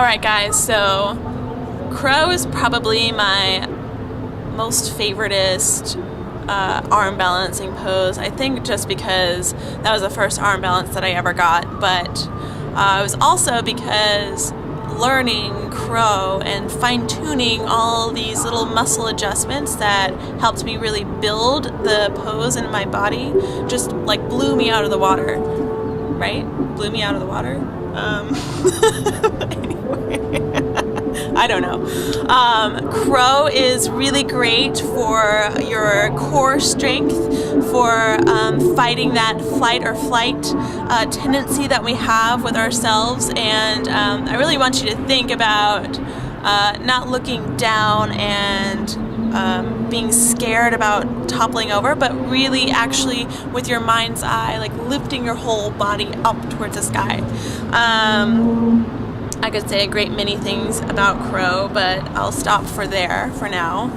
Alright guys, so crow is probably my most favoritist arm balancing pose. I think just because that was the first arm balance that I ever got, but it was also because learning crow and fine-tuning all these little muscle adjustments that helped me really build the pose in my body just like blew me out of the water, right? Blew me out of the water. Anyway, I don't know. Crow is really great for your core strength, for fighting that fight or flight tendency that we have with ourselves. And I really want you to think about not looking down and being scared about toppling over, but really actually with your mind's eye, like lifting your whole body up towards the sky. I could say a great many things about crow, but I'll stop for now.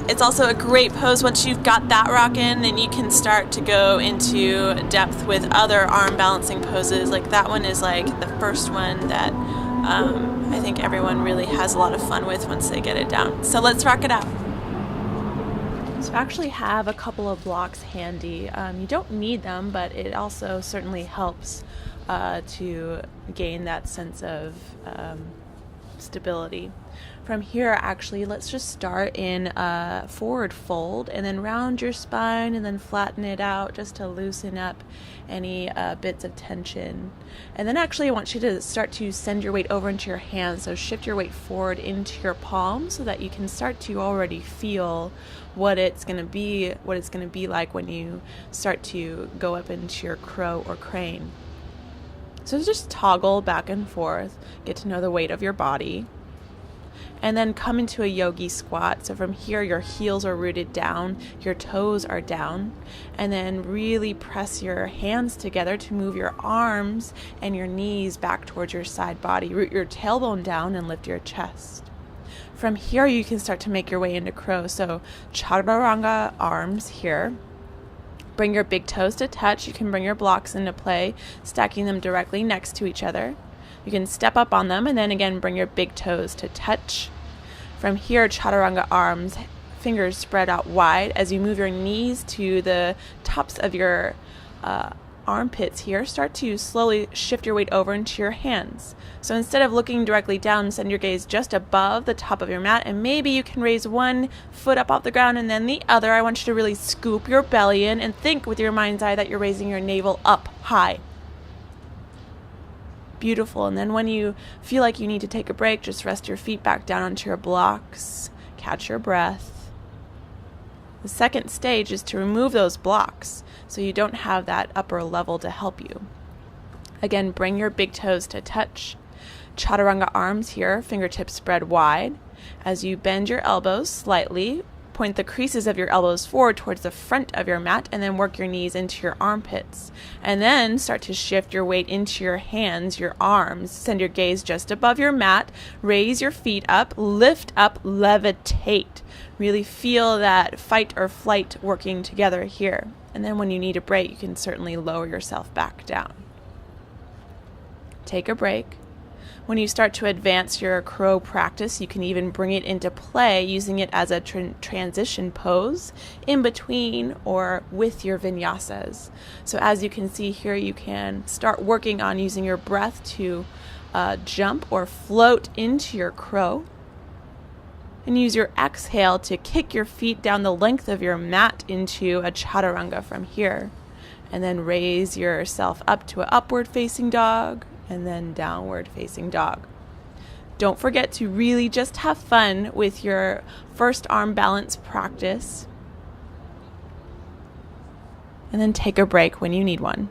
It's also a great pose. Once you've got that rockin', then you can start to go into depth with other arm balancing poses. Like that one is like the first one that I think everyone really has a lot of fun with once they get it down. So let's rock it out. So I actually have a couple of blocks handy. You don't need them, but it also certainly helps to gain that sense of stability. From here, actually, let's just start in forward fold and then round your spine and then flatten it out just to loosen up any bits of tension. And then actually I want you to start to send your weight over into your hands. So shift your weight forward into your palms so that you can start to already feel what it's going to be like when you start to go up into your crow or crane. So just toggle back and forth, get to know the weight of your body, and then come into a yogi squat. So from here, your heels are rooted down, your toes are down, and then really press your hands together to move your arms and your knees back towards your side body. Root your tailbone down and lift your chest. From here, you can start to make your way into crow. So chaturanga arms here. Bring your big toes to touch. You can bring your blocks into play, stacking them directly next to each other. You can step up on them and then again bring your big toes to touch. From here, chaturanga arms, fingers spread out wide as you move your knees to the tops of your armpits here. Start to slowly shift your weight over into your hands. So instead of looking directly down, send your gaze just above the top of your mat, and maybe you can raise one foot up off the ground and then the other. I want you to really scoop your belly in and think with your mind's eye that you're raising your navel up high. Beautiful. And then when you feel like you need to take a break, just rest your feet back down onto your blocks. Catch your breath. The second stage is to remove those blocks so you don't have that upper level to help you. Again, bring your big toes to touch. Chaturanga arms here, fingertips spread wide. As you bend your elbows slightly, point the creases of your elbows forward towards the front of your mat and then work your knees into your armpits. And then start to shift your weight into your hands, your arms. Send your gaze just above your mat. Raise your feet up, lift up, levitate. Really feel that fight or flight working together here. And then when you need a break, you can certainly lower yourself back down. Take a break. When you start to advance your crow practice, you can even bring it into play using it as a transition pose in between or with your vinyasas. So as you can see here, you can start working on using your breath to jump or float into your crow. And use your exhale to kick your feet down the length of your mat into a chaturanga from here. And then raise yourself up to an upward facing dog and then downward facing dog. Don't forget to really just have fun with your first arm balance practice. And then take a break when you need one.